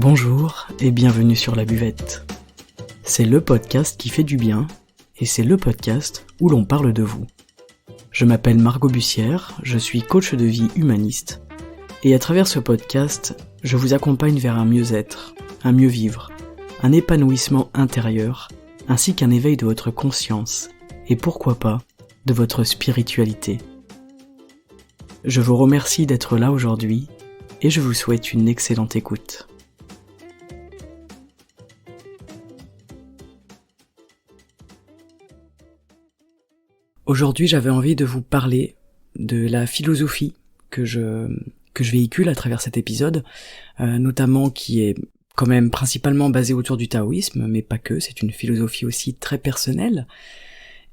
Bonjour et bienvenue sur La Buvette. C'est le podcast qui fait du bien et c'est le podcast où l'on parle de vous. Je m'appelle Margot Bussière, je suis coach de vie humaniste et à travers ce podcast, je vous accompagne vers un mieux-être, un mieux vivre, un épanouissement intérieur ainsi qu'un éveil de votre conscience et pourquoi pas de votre spiritualité. Je vous remercie d'être là aujourd'hui et je vous souhaite une excellente écoute. Aujourd'hui, j'avais envie de vous parler de la philosophie que je véhicule à travers cet épisode, notamment qui est quand même principalement basée autour du taoïsme, mais pas que, c'est une philosophie aussi très personnelle.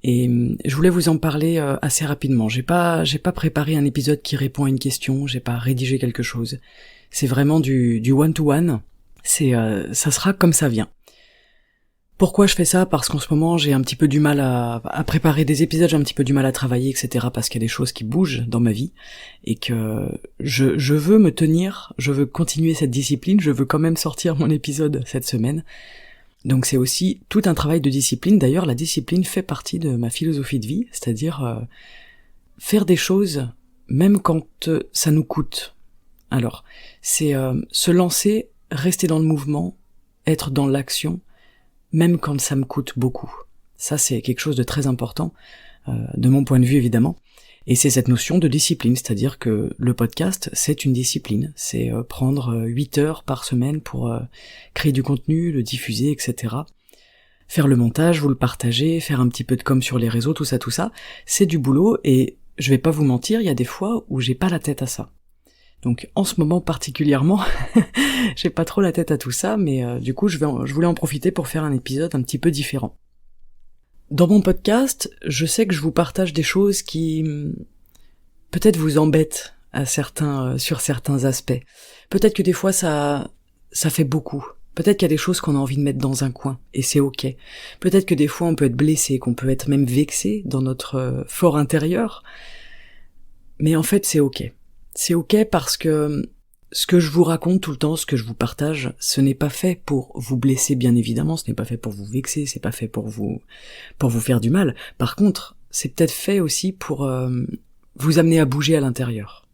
Et je voulais vous en parler assez rapidement. J'ai pas préparé un épisode qui répond à une question, j'ai pas rédigé quelque chose. C'est vraiment du one-to-one. Ça sera comme ça vient. Pourquoi je fais ça ? Parce qu'en ce moment, j'ai un petit peu du mal à préparer des épisodes, j'ai un petit peu du mal à travailler, etc. parce qu'il y a des choses qui bougent dans ma vie et que je veux me tenir, je veux continuer cette discipline, je veux quand même sortir mon épisode cette semaine. Donc c'est aussi tout un travail de discipline. D'ailleurs, la discipline fait partie de ma philosophie de vie, c'est-à-dire faire des choses même quand ça nous coûte. Alors, c'est se lancer, rester dans le mouvement, être dans l'action, même quand ça me coûte beaucoup. Ça, c'est quelque chose de très important, de mon point de vue évidemment. Et c'est cette notion de discipline, c'est-à-dire que le podcast, c'est une discipline. C'est prendre 8 heures par semaine pour créer du contenu, le diffuser, etc. Faire le montage, vous le partager, faire un petit peu de com sur les réseaux, tout ça, c'est du boulot et je vais pas vous mentir, il y a des fois où j'ai pas la tête à ça. Donc en ce moment particulièrement, j'ai pas trop la tête à tout ça, mais du coup je voulais en profiter pour faire un épisode un petit peu différent. Dans mon podcast, je sais que je vous partage des choses qui peut-être vous embêtent sur certains aspects. Peut-être que des fois ça fait beaucoup. Peut-être qu'il y a des choses qu'on a envie de mettre dans un coin, et c'est ok. Peut-être que des fois on peut être blessé, qu'on peut être même vexé dans notre fort intérieur. Mais en fait c'est ok. C'est ok parce que ce que je vous raconte tout le temps, ce que je vous partage, ce n'est pas fait pour vous blesser bien évidemment, ce n'est pas fait pour vous vexer, c'est pas fait pour vous faire du mal. Par contre, c'est peut-être fait aussi pour vous amener à bouger à l'intérieur.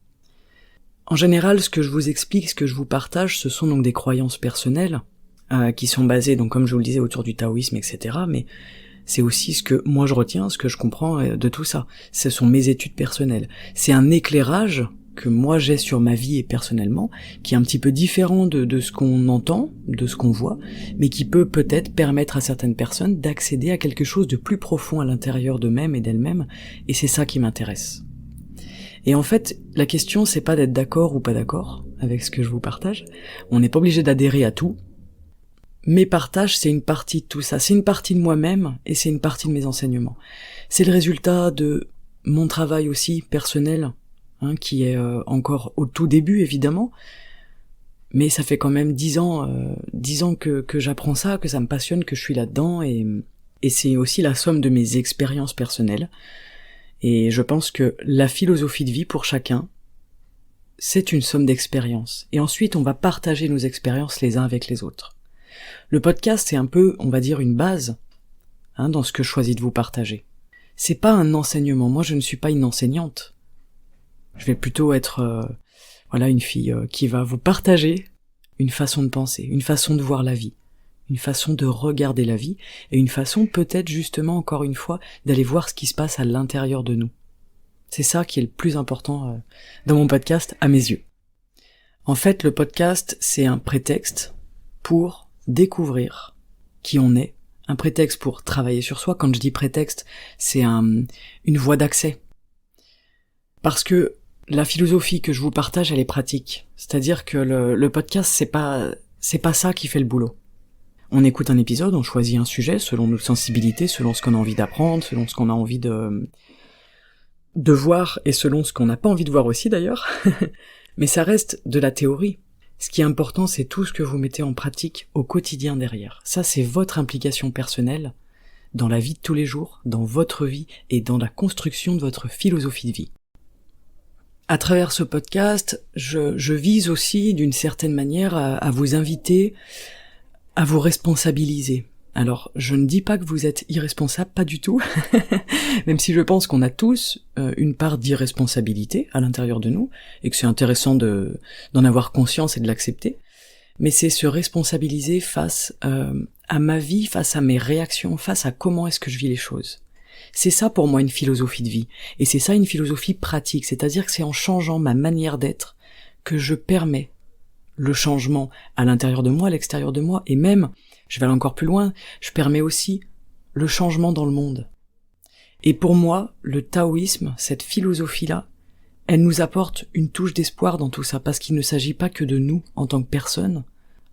En général, ce que je vous explique, ce que je vous partage, ce sont donc des croyances personnelles qui sont basées, donc comme je vous le disais, autour du taoïsme, etc. Mais c'est aussi ce que moi je retiens, ce que je comprends de tout ça. Ce sont mes études personnelles. C'est un éclairage que moi j'ai sur ma vie et personnellement, qui est un petit peu différent de ce qu'on entend, de ce qu'on voit, mais qui peut peut-être permettre à certaines personnes d'accéder à quelque chose de plus profond à l'intérieur d'eux-mêmes et d'elles-mêmes, et c'est ça qui m'intéresse. Et en fait, la question c'est pas d'être d'accord ou pas d'accord avec ce que je vous partage, on n'est pas obligé d'adhérer à tout. Mes partages, c'est une partie de tout ça, c'est une partie de moi-même, et c'est une partie de mes enseignements. C'est le résultat de mon travail aussi personnel, qui est encore au tout début évidemment, mais ça fait quand même 10 ans que j'apprends ça, que ça me passionne, que je suis là-dedans, et c'est aussi la somme de mes expériences personnelles, et je pense que la philosophie de vie pour chacun, c'est une somme d'expériences, et ensuite on va partager nos expériences les uns avec les autres. Le podcast c'est un peu, on va dire, une base dans ce que je choisis de vous partager. C'est pas un enseignement, moi je ne suis pas une enseignante. Je vais plutôt être une fille qui va vous partager une façon de penser, une façon de voir la vie, une façon de regarder la vie, et une façon peut-être justement encore une fois d'aller voir ce qui se passe à l'intérieur de nous. C'est ça qui est le plus important dans mon podcast à mes yeux. En fait, le podcast c'est un prétexte pour découvrir qui on est, un prétexte pour travailler sur soi. Quand je dis prétexte, c'est une voie d'accès. Parce que la philosophie que je vous partage, elle est pratique. C'est-à-dire que le podcast, c'est pas ça qui fait le boulot. On écoute un épisode, on choisit un sujet selon nos sensibilités, selon ce qu'on a envie d'apprendre, selon ce qu'on a envie de voir et selon ce qu'on n'a pas envie de voir aussi d'ailleurs. Mais ça reste de la théorie. Ce qui est important, c'est tout ce que vous mettez en pratique au quotidien derrière. Ça, c'est votre implication personnelle dans la vie de tous les jours, dans votre vie et dans la construction de votre philosophie de vie. À travers ce podcast, je vise aussi d'une certaine manière à vous inviter à vous responsabiliser. Alors, je ne dis pas que vous êtes irresponsable, pas du tout, même si je pense qu'on a tous une part d'irresponsabilité à l'intérieur de nous, et que c'est intéressant d'en avoir conscience et de l'accepter, mais c'est se responsabiliser face à ma vie, face à mes réactions, face à comment est-ce que je vis les choses. C'est ça pour moi une philosophie de vie, et c'est ça une philosophie pratique, c'est-à-dire que c'est en changeant ma manière d'être que je permets le changement à l'intérieur de moi, à l'extérieur de moi, et même, je vais aller encore plus loin, je permets aussi le changement dans le monde. Et pour moi, le taoïsme, cette philosophie-là, elle nous apporte une touche d'espoir dans tout ça, parce qu'il ne s'agit pas que de nous en tant que personne,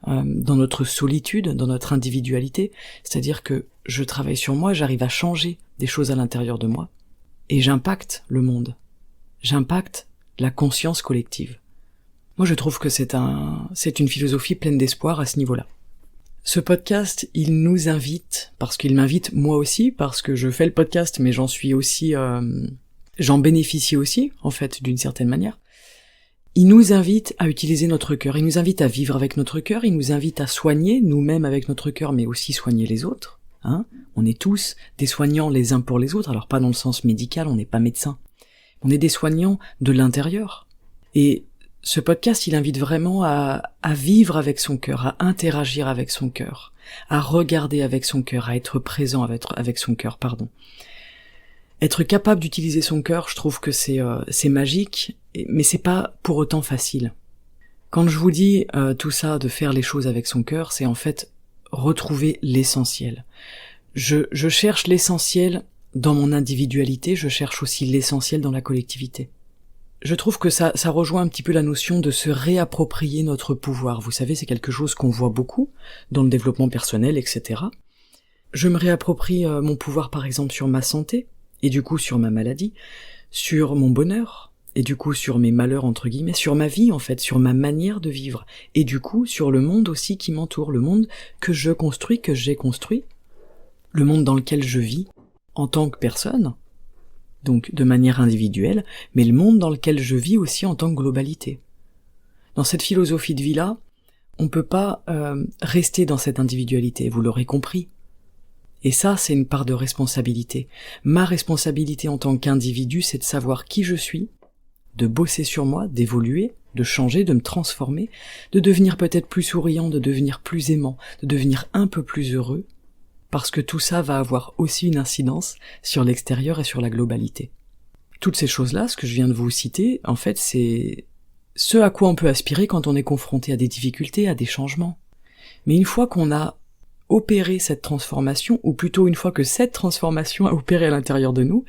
dans notre solitude, dans notre individualité, c'est-à-dire que je travaille sur moi, j'arrive à changer des choses à l'intérieur de moi, et j'impacte le monde, j'impacte la conscience collective. Moi je trouve que c'est une philosophie pleine d'espoir à ce niveau-là. Ce podcast, il nous invite, parce qu'il m'invite moi aussi, parce que je fais le podcast, mais j'en suis aussi, j'en bénéficie aussi, en fait, d'une certaine manière. Il nous invite à utiliser notre cœur, il nous invite à vivre avec notre cœur, il nous invite à soigner nous-mêmes avec notre cœur, mais aussi soigner les autres. On est tous des soignants les uns pour les autres, alors pas dans le sens médical, on n'est pas médecin. On est des soignants de l'intérieur. Et ce podcast, il invite vraiment à vivre avec son cœur, à interagir avec son cœur, à regarder avec son cœur, à être présent avec son cœur, Être capable d'utiliser son cœur, je trouve que c'est magique, mais c'est pas pour autant facile. Quand je vous dis tout ça, de faire les choses avec son cœur, c'est en fait retrouver l'essentiel. Je cherche l'essentiel dans mon individualité, je cherche aussi l'essentiel dans la collectivité. Je trouve que ça rejoint un petit peu la notion de se réapproprier notre pouvoir. Vous savez, c'est quelque chose qu'on voit beaucoup dans le développement personnel, etc. Je me réapproprie mon pouvoir, par exemple, sur ma santé, et du coup sur ma maladie, sur mon bonheur, et du coup sur mes malheurs, entre guillemets, sur ma vie, en fait, sur ma manière de vivre, et du coup sur le monde aussi qui m'entoure, le monde que je construis, que j'ai construit, le monde dans lequel je vis, en tant que personne, donc de manière individuelle, mais le monde dans lequel je vis aussi en tant que globalité. Dans cette philosophie de vie-là, on peut pas rester dans cette individualité, vous l'aurez compris. Et ça, c'est une part de responsabilité. Ma responsabilité en tant qu'individu, c'est de savoir qui je suis, de bosser sur moi, d'évoluer, de changer, de me transformer, de devenir peut-être plus souriant, de devenir plus aimant, de devenir un peu plus heureux, parce que tout ça va avoir aussi une incidence sur l'extérieur et sur la globalité. Toutes ces choses-là, ce que je viens de vous citer, en fait, c'est ce à quoi on peut aspirer quand on est confronté à des difficultés, à des changements. Mais une fois qu'on a opéré cette transformation, ou plutôt une fois que cette transformation a opéré à l'intérieur de nous,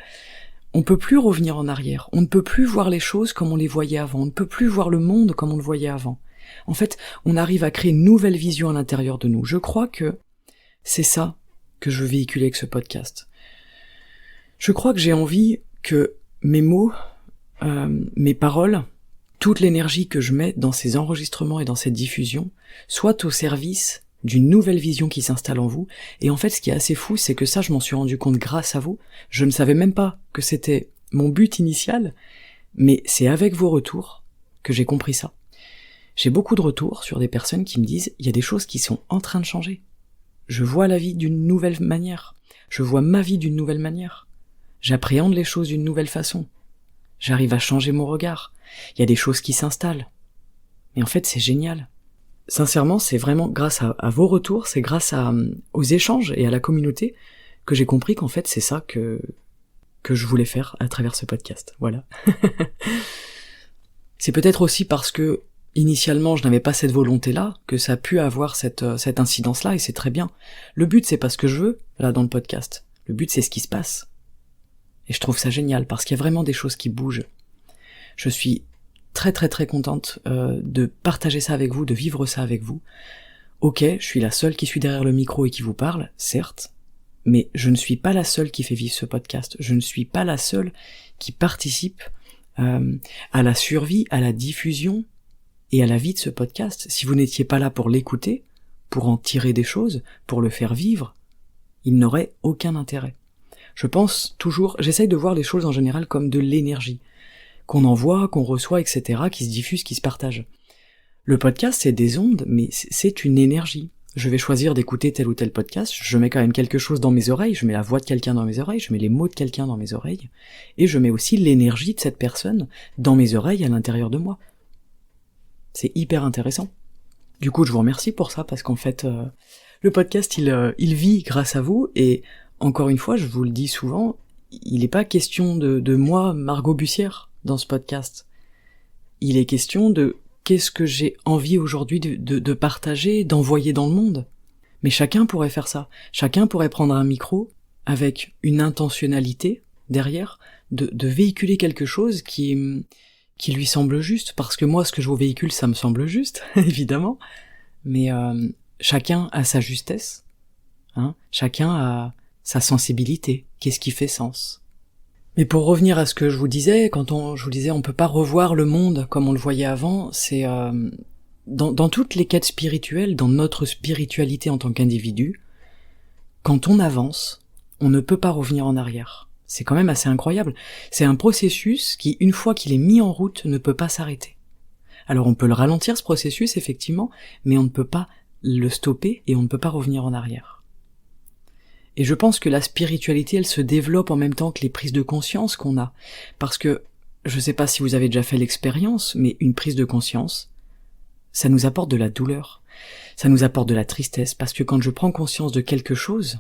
on peut plus revenir en arrière, on ne peut plus voir les choses comme on les voyait avant, on ne peut plus voir le monde comme on le voyait avant. En fait, on arrive à créer une nouvelle vision à l'intérieur de nous. Je crois que c'est ça que je veux véhiculer avec ce podcast. Je crois que j'ai envie que mes mots, mes paroles, toute l'énergie que je mets dans ces enregistrements et dans cette diffusion, soit au service d'une nouvelle vision qui s'installe en vous. Et en fait, ce qui est assez fou, c'est que ça, je m'en suis rendu compte grâce à vous. Je ne savais même pas que c'était mon but initial, mais c'est avec vos retours que j'ai compris ça. J'ai beaucoup de retours sur des personnes qui me disent « il y a des choses qui sont en train de changer. Je vois la vie d'une nouvelle manière. Je vois ma vie d'une nouvelle manière. J'appréhende les choses d'une nouvelle façon. J'arrive à changer mon regard. Il y a des choses qui s'installent. Mais en fait, c'est génial. » Sincèrement, c'est vraiment grâce à vos retours, c'est grâce aux échanges et à la communauté que j'ai compris qu'en fait, c'est ça que je voulais faire à travers ce podcast. Voilà. C'est peut-être aussi parce que initialement, je n'avais pas cette volonté-là, que ça a pu avoir cette incidence-là, et c'est très bien. Le but, c'est pas ce que je veux, là, dans le podcast. Le but, c'est ce qui se passe. Et je trouve ça génial, parce qu'il y a vraiment des choses qui bougent. Je suis très très très contente de partager ça avec vous, de vivre ça avec vous. Ok, je suis la seule qui suis derrière le micro et qui vous parle, certes, mais je ne suis pas la seule qui fait vivre ce podcast. Je ne suis pas la seule qui participe à la survie, à la diffusion et à la vie de ce podcast. Si vous n'étiez pas là pour l'écouter, pour en tirer des choses, pour le faire vivre, il n'aurait aucun intérêt. Je pense toujours, j'essaye de voir les choses en général comme de l'énergie. qu'on envoie, qu'on reçoit, etc., qui se diffusent, qui se partagent. Le podcast, c'est des ondes, mais c'est une énergie. Je vais choisir d'écouter tel ou tel podcast, je mets quand même quelque chose dans mes oreilles, je mets la voix de quelqu'un dans mes oreilles, je mets les mots de quelqu'un dans mes oreilles, et je mets aussi l'énergie de cette personne dans mes oreilles à l'intérieur de moi. C'est hyper intéressant. Du coup, je vous remercie pour ça, parce qu'en fait, le podcast, il vit grâce à vous, et encore une fois, je vous le dis souvent, il n'est pas question de moi, Margot Bussière, dans ce podcast. Il est question de qu'est-ce que j'ai envie aujourd'hui de partager, d'envoyer dans le monde. Mais chacun pourrait faire ça. Chacun pourrait prendre un micro avec une intentionnalité derrière, de véhiculer quelque chose qui lui semble juste, parce que moi, ce que je vous véhicule, ça me semble juste, évidemment, mais chacun a sa justesse, hein, chacun a sa sensibilité, qu'est-ce qui fait sens. Mais pour revenir à ce que je vous disais, je vous disais on peut pas revoir le monde comme on le voyait avant, c'est dans toutes les quêtes spirituelles, dans notre spiritualité en tant qu'individu, quand on avance, on ne peut pas revenir en arrière. C'est quand même assez incroyable. C'est un processus qui, une fois qu'il est mis en route, ne peut pas s'arrêter. Alors on peut le ralentir ce processus, effectivement, mais on ne peut pas le stopper et on ne peut pas revenir en arrière. Et je pense que la spiritualité, elle se développe en même temps que les prises de conscience qu'on a. Parce que, je sais pas si vous avez déjà fait l'expérience, mais une prise de conscience, ça nous apporte de la douleur. Ça nous apporte de la tristesse, parce que quand je prends conscience de quelque chose,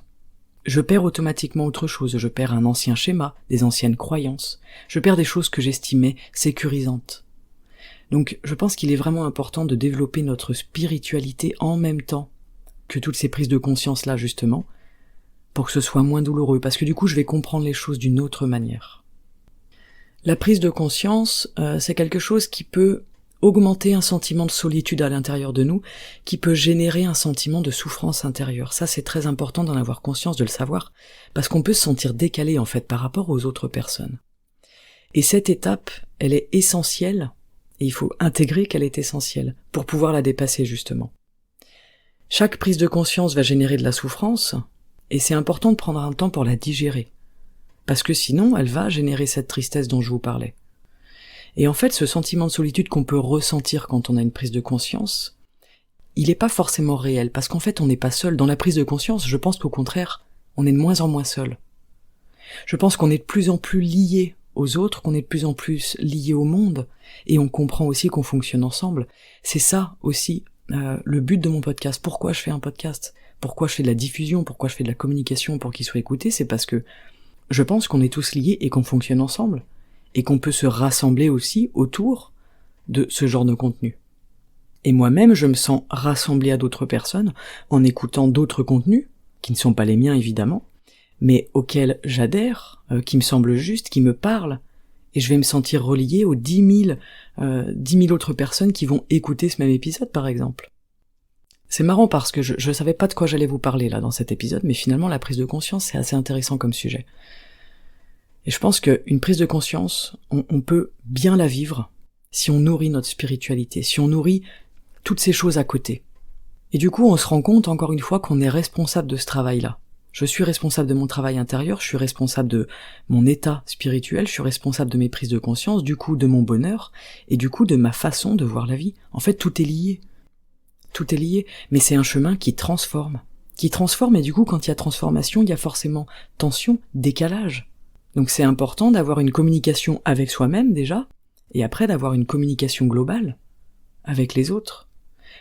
je perds automatiquement autre chose. Je perds un ancien schéma, des anciennes croyances. Je perds des choses que j'estimais sécurisantes. Donc, je pense qu'il est vraiment important de développer notre spiritualité en même temps que toutes ces prises de conscience-là, justement, pour que ce soit moins douloureux, parce que du coup je vais comprendre les choses d'une autre manière. La prise de conscience, c'est quelque chose qui peut augmenter un sentiment de solitude à l'intérieur de nous, qui peut générer un sentiment de souffrance intérieure. Ça, c'est très important d'en avoir conscience, de le savoir, parce qu'on peut se sentir décalé en fait par rapport aux autres personnes. Et cette étape, elle est essentielle, et il faut intégrer qu'elle est essentielle, pour pouvoir la dépasser justement. Chaque prise de conscience va générer de la souffrance, et c'est important de prendre un temps pour la digérer, parce que sinon elle va générer cette tristesse dont je vous parlais. Et en fait, ce sentiment de solitude qu'on peut ressentir quand on a une prise de conscience, il n'est pas forcément réel, parce qu'en fait on n'est pas seul. Dans la prise de conscience, je pense qu'au contraire, on est de moins en moins seul. Je pense qu'on est de plus en plus liés aux autres, qu'on est de plus en plus liés au monde, et on comprend aussi qu'on fonctionne ensemble. C'est ça aussi le but de mon podcast. Pourquoi je fais un podcast ? Pourquoi je fais de la diffusion, pourquoi je fais de la communication pour qu'il soit écouté, c'est parce que je pense qu'on est tous liés et qu'on fonctionne ensemble, et qu'on peut se rassembler aussi autour de ce genre de contenu. Et moi-même, je me sens rassemblé à d'autres personnes en écoutant d'autres contenus, qui ne sont pas les miens évidemment, mais auxquels j'adhère, qui me semblent justes, qui me parlent, et je vais me sentir relié aux 10 000 autres personnes qui vont écouter ce même épisode par exemple. C'est marrant parce que je savais pas de quoi j'allais vous parler là dans cet épisode, mais finalement la prise de conscience c'est assez intéressant comme sujet. Et je pense qu'une prise de conscience, on peut bien la vivre si on nourrit notre spiritualité, si on nourrit toutes ces choses à côté. Et du coup on se rend compte encore une fois qu'on est responsable de ce travail-là. Je suis responsable de mon travail intérieur, je suis responsable de mon état spirituel, je suis responsable de mes prises de conscience, du coup de mon bonheur, et du coup de ma façon de voir la vie. En fait tout est lié. Tout est lié, mais c'est un chemin qui transforme, et du coup quand il y a transformation, il y a forcément tension, décalage. Donc c'est important d'avoir une communication avec soi-même déjà, et après d'avoir une communication globale avec les autres.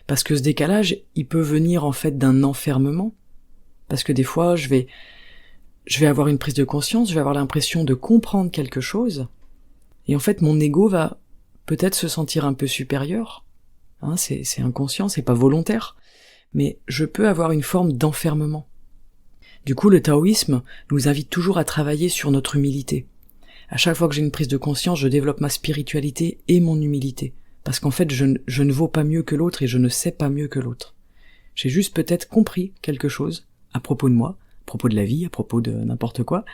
Parce que ce décalage, il peut venir en fait d'un enfermement, parce que des fois je vais avoir une prise de conscience, je vais avoir l'impression de comprendre quelque chose, et en fait mon ego va peut-être se sentir un peu supérieur, hein, c'est inconscient, c'est pas volontaire, mais je peux avoir une forme d'enfermement. Du coup, le taoïsme nous invite toujours à travailler sur notre humilité. À chaque fois que j'ai une prise de conscience, je développe ma spiritualité et mon humilité, parce qu'en fait, je ne vaux pas mieux que l'autre et je ne sais pas mieux que l'autre. J'ai juste peut-être compris quelque chose à propos de moi, à propos de la vie, à propos de n'importe quoi,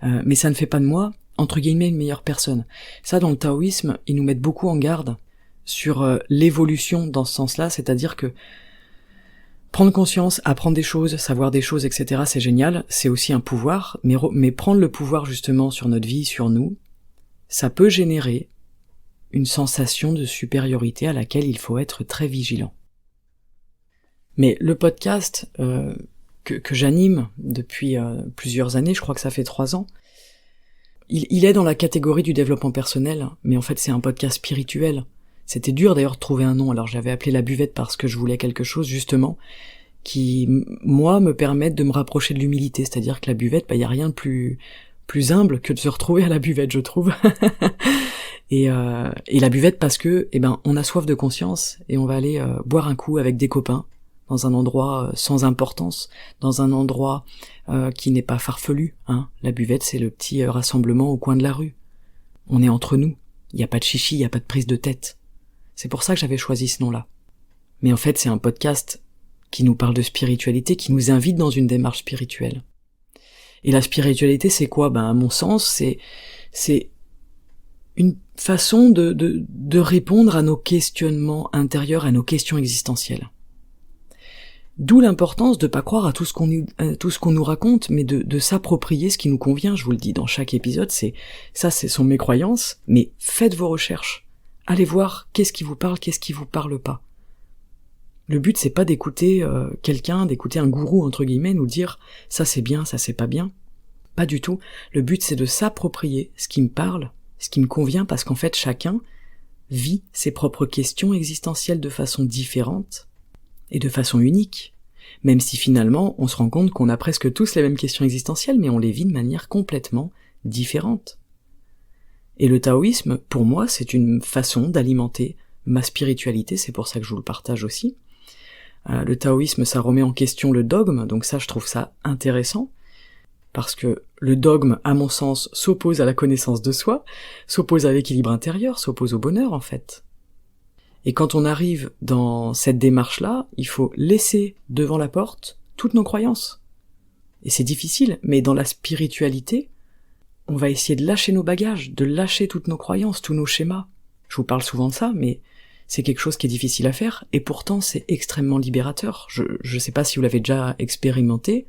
mais ça ne fait pas de moi, entre guillemets, une meilleure personne. Ça, dans le taoïsme, ils nous mettent beaucoup en garde sur l'évolution dans ce sens-là, c'est-à-dire que prendre conscience, apprendre des choses, savoir des choses, etc., c'est génial, c'est aussi un pouvoir, mais prendre le pouvoir justement sur notre vie, sur nous, ça peut générer une sensation de supériorité à laquelle il faut être très vigilant. Mais le podcast que j'anime depuis plusieurs années, je crois que ça fait 3 ans, il est dans la catégorie du développement personnel, mais en fait c'est un podcast spirituel. C'était dur d'ailleurs de trouver un nom, alors j'avais appelé La Buvette parce que je voulais quelque chose justement qui, moi, me permette de me rapprocher de l'humilité, c'est-à-dire que la buvette, y a rien de plus humble que de se retrouver à la buvette, je trouve. et la buvette parce que, on a soif de conscience et on va aller boire un coup avec des copains dans un endroit sans importance, dans un endroit qui n'est pas farfelu. La buvette, c'est le petit rassemblement au coin de la rue. On est entre nous. Il n'y a pas de chichi, il n'y a pas de prise de tête. C'est pour ça que j'avais choisi ce nom-là. Mais en fait, c'est un podcast qui nous parle de spiritualité, qui nous invite dans une démarche spirituelle. Et la spiritualité, c'est quoi ? À mon sens, c'est une façon de répondre à nos questionnements intérieurs, à nos questions existentielles. D'où l'importance de pas croire à tout ce qu'on nous raconte, mais de s'approprier ce qui nous convient. Je vous le dis dans chaque épisode, ce sont mes croyances, mais faites vos recherches. Allez voir qu'est-ce qui vous parle, qu'est-ce qui vous parle pas. Le but, c'est pas d'écouter d'écouter un gourou, entre guillemets, nous dire « ça c'est bien, ça c'est pas bien ». Pas du tout. Le but, c'est de s'approprier ce qui me parle, ce qui me convient, parce qu'en fait, chacun vit ses propres questions existentielles de façon différente et de façon unique. Même si finalement, on se rend compte qu'on a presque tous les mêmes questions existentielles, mais on les vit de manière complètement différente. Et le taoïsme, pour moi, c'est une façon d'alimenter ma spiritualité, c'est pour ça que je vous le partage aussi. Le taoïsme, ça remet en question le dogme, donc ça, je trouve ça intéressant, parce que le dogme, à mon sens, s'oppose à la connaissance de soi, s'oppose à l'équilibre intérieur, s'oppose au bonheur, en fait. Et quand on arrive dans cette démarche-là, il faut laisser devant la porte toutes nos croyances. Et c'est difficile, mais dans la spiritualité, on va essayer de lâcher nos bagages, de lâcher toutes nos croyances, tous nos schémas. Je vous parle souvent de ça, mais c'est quelque chose qui est difficile à faire, et pourtant c'est extrêmement libérateur. Je sais pas si vous l'avez déjà expérimenté,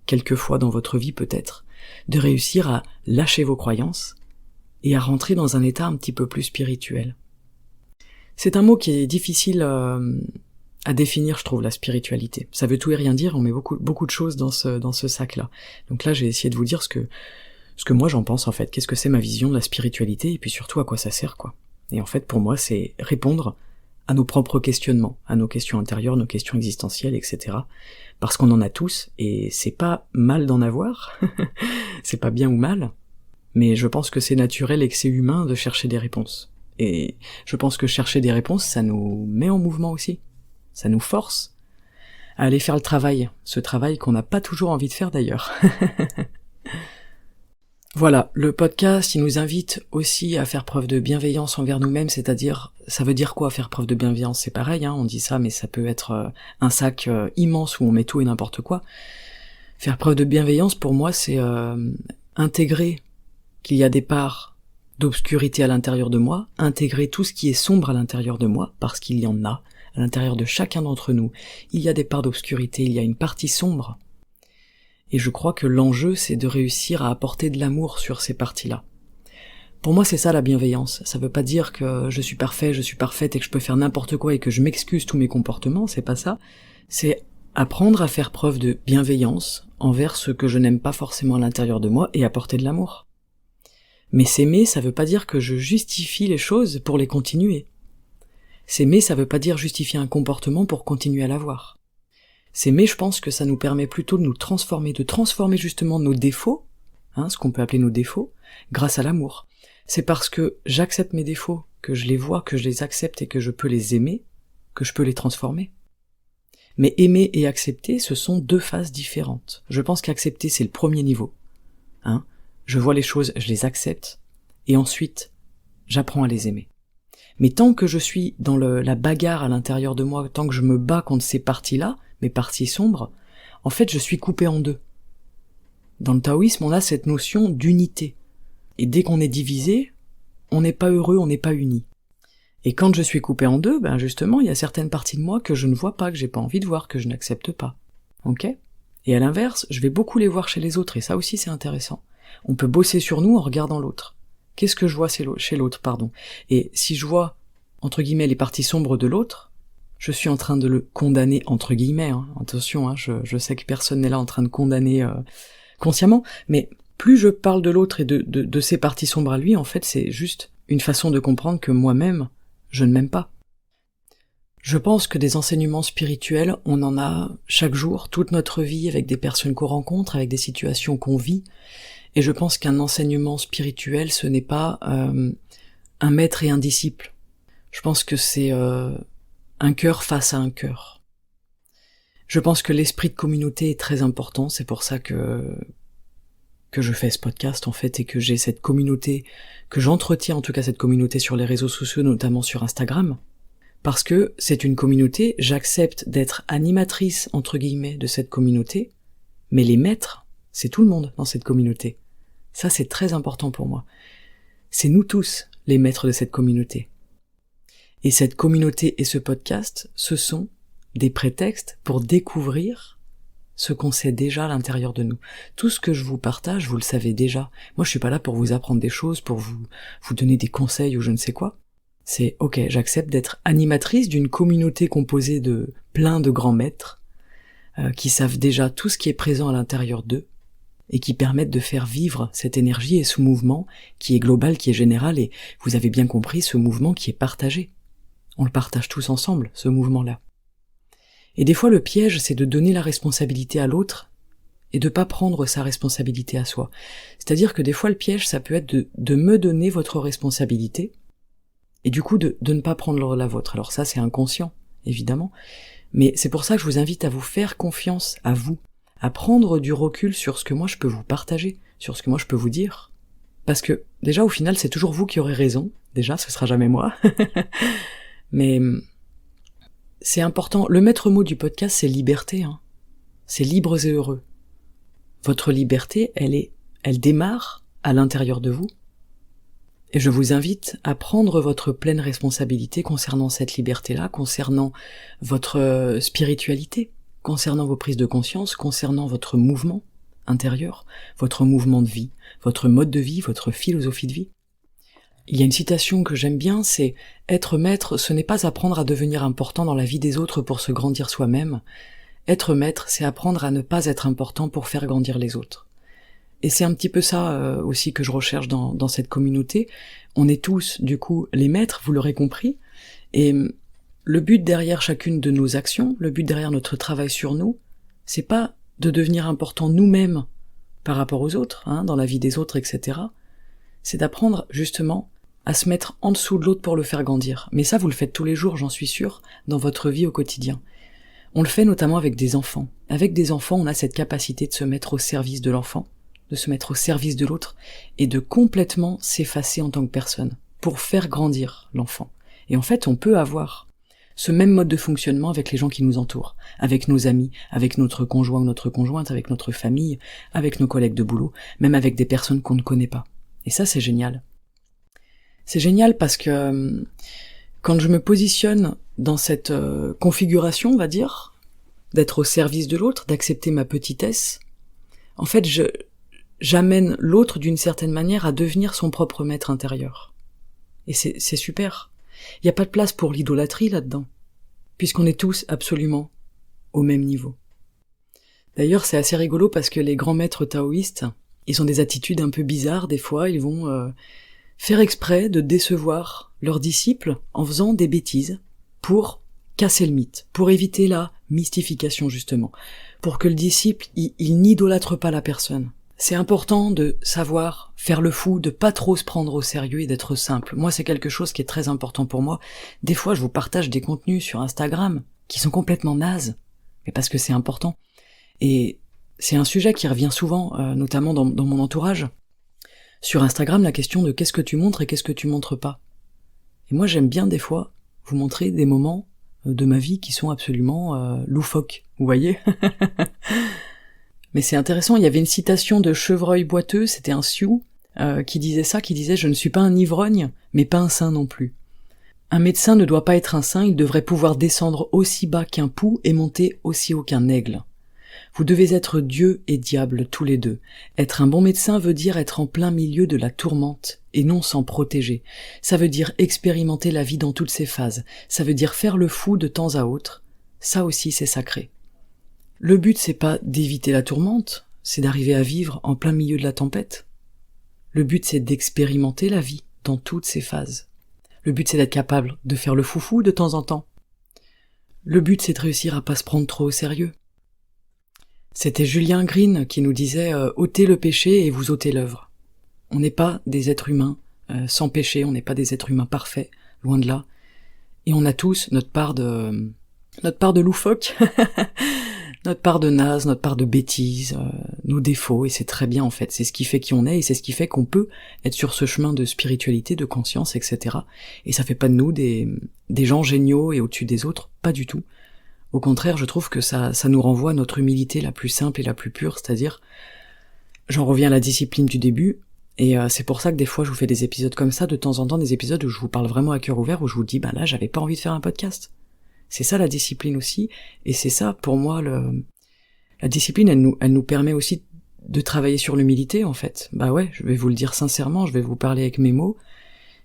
quelques fois dans votre vie peut-être, de réussir à lâcher vos croyances, et à rentrer dans un état un petit peu plus spirituel. C'est un mot qui est difficile à définir, je trouve, la spiritualité. Ça veut tout et rien dire, on met beaucoup de choses dans ce sac-là. Donc là, j'ai essayé de vous dire ce que moi j'en pense en fait, qu'est-ce que c'est ma vision de la spiritualité, et puis surtout à quoi ça sert, quoi. Et en fait, pour moi, c'est répondre à nos propres questionnements, à nos questions intérieures, nos questions existentielles, etc. Parce qu'on en a tous, et c'est pas mal d'en avoir, c'est pas bien ou mal, mais je pense que c'est naturel et que c'est humain de chercher des réponses. Et je pense que chercher des réponses, ça nous met en mouvement aussi. Ça nous force à aller faire le travail, ce travail qu'on n'a pas toujours envie de faire d'ailleurs. Voilà, le podcast, il nous invite aussi à faire preuve de bienveillance envers nous-mêmes, c'est-à-dire, ça veut dire quoi faire preuve de bienveillance ? C'est pareil, on dit ça, mais ça peut être un sac immense où on met tout et n'importe quoi. Faire preuve de bienveillance, pour moi, c'est intégrer qu'il y a des parts d'obscurité à l'intérieur de moi, intégrer tout ce qui est sombre à l'intérieur de moi, parce qu'il y en a, à l'intérieur de chacun d'entre nous. Il y a des parts d'obscurité, il y a une partie sombre. Et je crois que l'enjeu, c'est de réussir à apporter de l'amour sur ces parties-là. Pour moi, c'est ça la bienveillance. Ça veut pas dire que je suis parfait, je suis parfaite et que je peux faire n'importe quoi et que je m'excuse tous mes comportements, c'est pas ça. C'est apprendre à faire preuve de bienveillance envers ce que je n'aime pas forcément à l'intérieur de moi et apporter de l'amour. Mais s'aimer, ça veut pas dire que je justifie les choses pour les continuer. S'aimer, ça veut pas dire justifier un comportement pour continuer à l'avoir. S'aimer, je pense que ça nous permet plutôt de transformer justement nos défauts, ce qu'on peut appeler nos défauts, grâce à l'amour. C'est parce que j'accepte mes défauts, que je les vois, que je les accepte et que je peux les aimer, que je peux les transformer. Mais aimer et accepter, ce sont 2 phases différentes. Je pense qu'accepter, c'est le premier niveau. Je vois les choses, je les accepte, et ensuite, j'apprends à les aimer. Mais tant que je suis dans la bagarre à l'intérieur de moi, tant que je me bats contre ces parties-là, mes parties sombres, en fait je suis coupé en 2. Dans le taoïsme, on a cette notion d'unité. Et dès qu'on est divisé, on n'est pas heureux, on n'est pas uni. Et quand je suis coupé en 2, justement, il y a certaines parties de moi que je ne vois pas, que j'ai pas envie de voir, que je n'accepte pas. Ok ? Et à l'inverse, je vais beaucoup les voir chez les autres, et ça aussi c'est intéressant. On peut bosser sur nous en regardant l'autre. Qu'est-ce que je vois chez l'autre, pardon. Et si je vois, entre guillemets, les parties sombres de l'autre, je suis en train de le condamner, entre guillemets, hein. Attention, hein, je sais que personne n'est là en train de condamner consciemment, mais plus je parle de l'autre et de ses parties sombres à lui, en fait, c'est juste une façon de comprendre que moi-même, je ne m'aime pas. Je pense que des enseignements spirituels, on en a chaque jour, toute notre vie, avec des personnes qu'on rencontre, avec des situations qu'on vit, et je pense qu'un enseignement spirituel, ce n'est pas un maître et un disciple. Je pense que c'est un cœur face à un cœur. Je pense que l'esprit de communauté est très important, c'est pour ça que je fais ce podcast en fait, et que j'ai cette communauté, que j'entretiens en tout cas cette communauté sur les réseaux sociaux, notamment sur Instagram, parce que c'est une communauté, j'accepte d'être animatrice entre guillemets de cette communauté, mais les maîtres, c'est tout le monde dans cette communauté. Ça c'est très important pour moi. C'est nous tous les maîtres de cette communauté. Et cette communauté et ce podcast, ce sont des prétextes pour découvrir ce qu'on sait déjà à l'intérieur de nous. Tout ce que je vous partage, vous le savez déjà. Moi, je suis pas là pour vous apprendre des choses, pour vous donner des conseils ou je ne sais quoi. C'est ok, j'accepte d'être animatrice d'une communauté composée de plein de grands maîtres qui savent déjà tout ce qui est présent à l'intérieur d'eux et qui permettent de faire vivre cette énergie et ce mouvement qui est global, qui est général, et vous avez bien compris, ce mouvement qui est partagé. On le partage tous ensemble, ce mouvement-là. Et des fois, le piège, c'est de donner la responsabilité à l'autre et de pas prendre sa responsabilité à soi. C'est-à-dire que des fois, le piège, ça peut être de me donner votre responsabilité et du coup de ne pas prendre la vôtre. Alors ça, c'est inconscient, évidemment. Mais c'est pour ça que je vous invite à vous faire confiance à vous, à prendre du recul sur ce que moi je peux vous partager, sur ce que moi je peux vous dire. Parce que, déjà, au final, c'est toujours vous qui aurez raison. Déjà, ce sera jamais moi. Mais c'est important. Le maître mot du podcast, c'est liberté, hein. C'est libres et heureux. Votre liberté, elle démarre à l'intérieur de vous. Et je vous invite à prendre votre pleine responsabilité concernant cette liberté-là, concernant votre spiritualité, concernant vos prises de conscience, concernant votre mouvement intérieur, votre mouvement de vie, votre mode de vie, votre philosophie de vie. Il y a une citation que j'aime bien, c'est « Être maître, ce n'est pas apprendre à devenir important dans la vie des autres pour se grandir soi-même. Être maître, c'est apprendre à ne pas être important pour faire grandir les autres. » Et c'est un petit peu ça aussi que je recherche dans cette communauté. On est tous, du coup, les maîtres, vous l'aurez compris. Et le but derrière chacune de nos actions, le but derrière notre travail sur nous, c'est pas de devenir important nous-mêmes par rapport aux autres, hein, dans la vie des autres, etc. C'est d'apprendre, justement, à se mettre en dessous de l'autre pour le faire grandir. Mais ça, vous le faites tous les jours, j'en suis sûre, dans votre vie au quotidien. On le fait notamment avec des enfants. Avec des enfants, on a cette capacité de se mettre au service de l'enfant, de se mettre au service de l'autre, et de complètement s'effacer en tant que personne, pour faire grandir l'enfant. Et en fait, on peut avoir ce même mode de fonctionnement avec les gens qui nous entourent, avec nos amis, avec notre conjoint ou notre conjointe, avec notre famille, avec nos collègues de boulot, même avec des personnes qu'on ne connaît pas. Et ça, c'est génial. C'est génial parce que quand je me positionne dans cette configuration, on va dire, d'être au service de l'autre, d'accepter ma petitesse, en fait, j'amène l'autre d'une certaine manière à devenir son propre maître intérieur. Et c'est super. Il n'y a pas de place pour l'idolâtrie là-dedans, puisqu'on est tous absolument au même niveau. D'ailleurs, c'est assez rigolo parce que les grands maîtres taoïstes, ils ont des attitudes un peu bizarres des fois, ils vont faire exprès de décevoir leurs disciples en faisant des bêtises pour casser le mythe, pour éviter la mystification justement, pour que le disciple, il n'idolâtre pas la personne. C'est important de savoir faire le fou, de pas trop se prendre au sérieux et d'être simple. Moi, c'est quelque chose qui est très important pour moi. Des fois, je vous partage des contenus sur Instagram qui sont complètement nazes, mais parce que c'est important. Et c'est un sujet qui revient souvent, notamment dans mon entourage. Sur Instagram, la question de qu'est-ce que tu montres et qu'est-ce que tu montres pas. Et moi, j'aime bien des fois vous montrer des moments de ma vie qui sont absolument loufoques, vous voyez. Mais c'est intéressant, il y avait une citation de Chevreuil Boiteux, c'était un Sioux, qui disait ça, qui disait « Je ne suis pas un ivrogne, mais pas un saint non plus. Un médecin ne doit pas être un saint, il devrait pouvoir descendre aussi bas qu'un pou et monter aussi haut qu'un aigle. Vous devez être Dieu et diable tous les deux. Être un bon médecin veut dire être en plein milieu de la tourmente, et non s'en protéger. Ça veut dire expérimenter la vie dans toutes ses phases. Ça veut dire faire le fou de temps à autre. Ça aussi c'est sacré. Le but c'est pas d'éviter la tourmente, c'est d'arriver à vivre en plein milieu de la tempête. Le but c'est d'expérimenter la vie dans toutes ses phases. Le but c'est d'être capable de faire le foufou de temps en temps. Le but c'est de réussir à pas se prendre trop au sérieux. C'était Julien Green qui nous disait ôtez le péché et vous ôtez l'œuvre. On n'est pas des êtres humains sans péché, on n'est pas des êtres humains parfaits, loin de là. Et on a tous notre part de loufoque, notre part de naze, notre part de bêtises, nos défauts, et c'est très bien en fait, c'est ce qui fait qui on est, et c'est ce qui fait qu'on peut être sur ce chemin de spiritualité, de conscience, etc. Et ça fait pas de nous des gens géniaux et au-dessus des autres, pas du tout. Au contraire, je trouve que ça nous renvoie à notre humilité la plus simple et la plus pure, c'est-à-dire, j'en reviens à la discipline du début, et c'est pour ça que des fois je vous fais des épisodes comme ça, de temps en temps des épisodes où je vous parle vraiment à cœur ouvert, où je vous dis, là j'avais pas envie de faire un podcast. C'est ça la discipline aussi, et c'est ça pour moi la discipline, elle nous permet aussi de travailler sur l'humilité en fait. Bah ouais, je vais vous le dire sincèrement, je vais vous parler avec mes mots.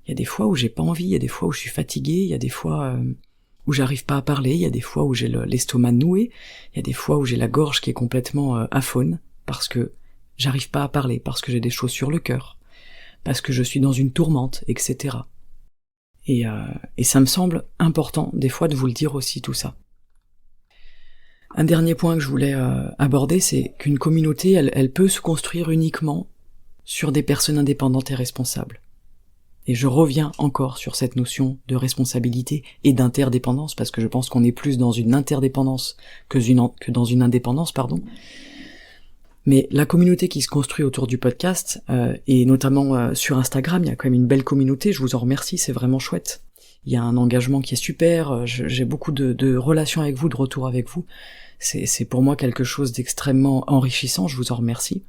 Il y a des fois où j'ai pas envie, il y a des fois où je suis fatigué, il y a des fois où j'arrive pas à parler, il y a des fois où j'ai l'estomac noué, il y a des fois où j'ai la gorge qui est complètement aphone, parce que j'arrive pas à parler, parce que j'ai des choses sur le cœur, parce que je suis dans une tourmente, etc. Et ça me semble important, des fois, de vous le dire aussi, tout ça. Un dernier point que je voulais aborder, c'est qu'une communauté, elle peut se construire uniquement sur des personnes indépendantes et responsables. Et je reviens encore sur cette notion de responsabilité et d'interdépendance, parce que je pense qu'on est plus dans une interdépendance que dans une indépendance, pardon. Mais la communauté qui se construit autour du podcast, et notamment sur Instagram, il y a quand même une belle communauté, je vous en remercie, c'est vraiment chouette. Il y a un engagement qui est super, j'ai beaucoup de relations avec vous, de retours avec vous. C'est pour moi quelque chose d'extrêmement enrichissant, je vous en remercie.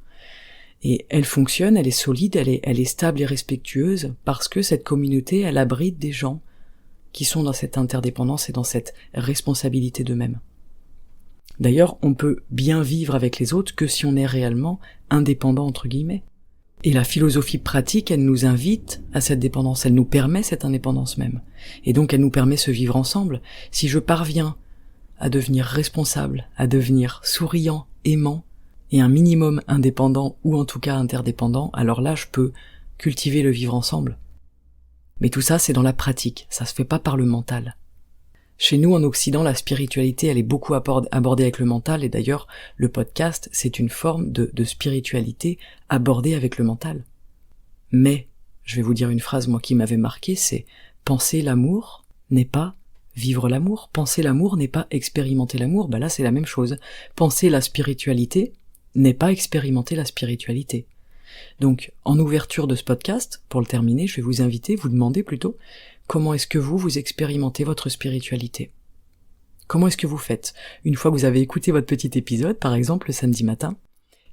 Et elle fonctionne, elle est solide, elle est stable et respectueuse, parce que cette communauté, elle abrite des gens qui sont dans cette interdépendance et dans cette responsabilité d'eux-mêmes. D'ailleurs, on peut bien vivre avec les autres que si on est réellement indépendant, entre guillemets. Et la philosophie pratique, elle nous invite à cette dépendance, elle nous permet cette indépendance même. Et donc elle nous permet ce vivre ensemble. Si je parviens à devenir responsable, à devenir souriant, aimant, et un minimum indépendant, ou en tout cas interdépendant, alors là je peux cultiver le vivre ensemble. Mais tout ça c'est dans la pratique, ça se fait pas par le mental. Chez nous, en Occident, la spiritualité, elle est beaucoup abordée avec le mental, et d'ailleurs, le podcast, c'est une forme de spiritualité abordée avec le mental. Mais, je vais vous dire une phrase, moi, qui m'avait marqué, c'est « penser l'amour n'est pas vivre l'amour, penser l'amour n'est pas expérimenter l'amour », là, c'est la même chose. Penser la spiritualité n'est pas expérimenter la spiritualité. Donc, en ouverture de ce podcast, pour le terminer, je vais vous demander plutôt, comment est-ce que vous expérimentez votre spiritualité? Comment est-ce que vous faites? Une fois que vous avez écouté votre petit épisode, par exemple le samedi matin,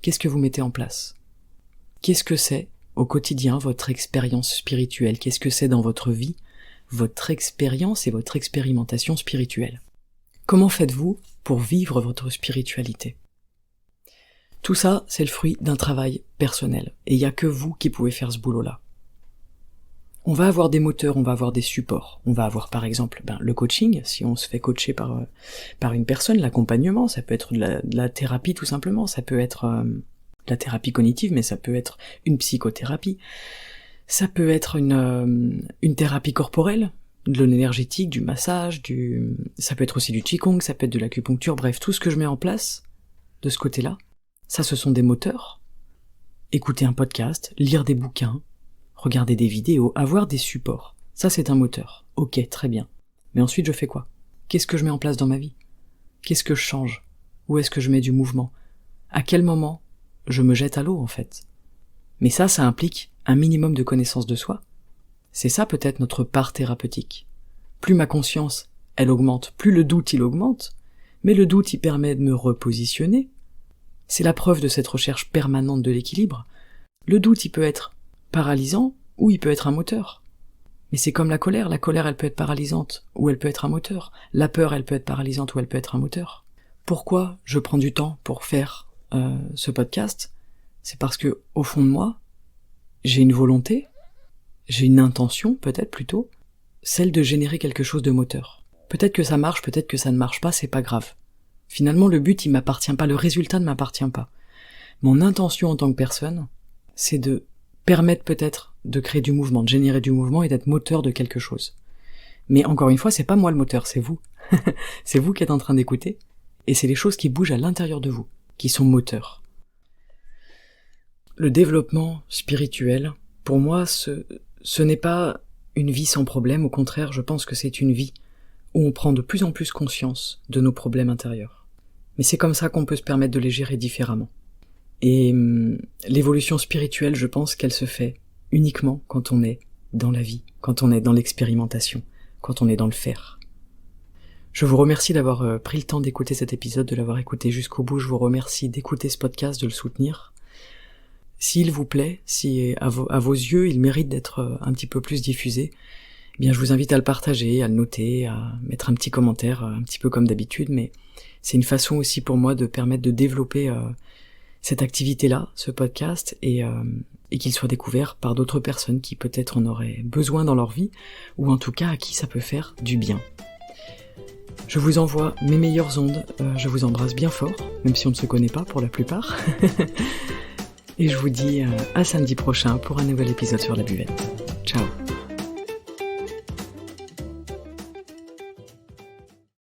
qu'est-ce que vous mettez en place? Qu'est-ce que c'est au quotidien votre expérience spirituelle? Qu'est-ce que c'est dans votre vie, votre expérience et votre expérimentation spirituelle? Comment faites-vous pour vivre votre spiritualité? Tout ça, c'est le fruit d'un travail personnel, et il n'y a que vous qui pouvez faire ce boulot-là. On va avoir des moteurs, on va avoir des supports. On va avoir par exemple le coaching, si on se fait coacher par une personne, l'accompagnement, ça peut être de la thérapie tout simplement, ça peut être de la thérapie cognitive, mais ça peut être une psychothérapie, ça peut être une thérapie corporelle, de l'énergétique, du massage, ça peut être aussi du qigong, ça peut être de l'acupuncture, bref, tout ce que je mets en place de ce côté-là, ça ce sont des moteurs. Écouter un podcast, lire des bouquins, regarder des vidéos, avoir des supports. Ça, c'est un moteur. Ok, très bien. Mais ensuite, je fais quoi? Qu'est-ce que je mets en place dans ma vie? Qu'est-ce que je change? Où est-ce que je mets du mouvement? À quel moment je me jette à l'eau, en fait? Mais ça implique un minimum de connaissance de soi. C'est ça, peut-être, notre part thérapeutique. Plus ma conscience, elle augmente, plus le doute, il augmente. Mais le doute, il permet de me repositionner. C'est la preuve de cette recherche permanente de l'équilibre. Le doute, il peut être paralysant, ou il peut être un moteur. Mais c'est comme la colère elle peut être paralysante, ou elle peut être un moteur. La peur, elle peut être paralysante, ou elle peut être un moteur. Pourquoi je prends du temps pour faire ce podcast? C'est parce que, au fond de moi, j'ai une volonté, j'ai une intention, peut-être plutôt, celle de générer quelque chose de moteur. Peut-être que ça marche, peut-être que ça ne marche pas, c'est pas grave. Finalement, le but, il m'appartient pas, le résultat ne m'appartient pas. Mon intention en tant que personne, c'est de permettre peut-être de créer du mouvement, de générer du mouvement et d'être moteur de quelque chose. Mais encore une fois, c'est pas moi le moteur, c'est vous. C'est vous qui êtes en train d'écouter, et c'est les choses qui bougent à l'intérieur de vous, qui sont moteurs. Le développement spirituel, pour moi, ce n'est pas une vie sans problème, au contraire, je pense que c'est une vie où on prend de plus en plus conscience de nos problèmes intérieurs. Mais c'est comme ça qu'on peut se permettre de les gérer différemment. Et l'évolution spirituelle, je pense qu'elle se fait uniquement quand on est dans la vie, quand on est dans l'expérimentation, quand on est dans le faire. Je vous remercie d'avoir pris le temps d'écouter cet épisode, de l'avoir écouté jusqu'au bout. Je vous remercie d'écouter ce podcast, de le soutenir. S'il vous plaît, si à vos yeux il mérite d'être un petit peu plus diffusé, eh bien je vous invite à le partager, à le noter, à mettre un petit commentaire, un petit peu comme d'habitude, mais c'est une façon aussi pour moi de permettre de développer cette activité-là, ce podcast, et qu'il soit découvert par d'autres personnes qui peut-être en auraient besoin dans leur vie, ou en tout cas à qui ça peut faire du bien. Je vous envoie mes meilleures ondes, je vous embrasse bien fort, même si on ne se connaît pas pour la plupart. Et je vous dis à samedi prochain pour un nouvel épisode sur la buvette.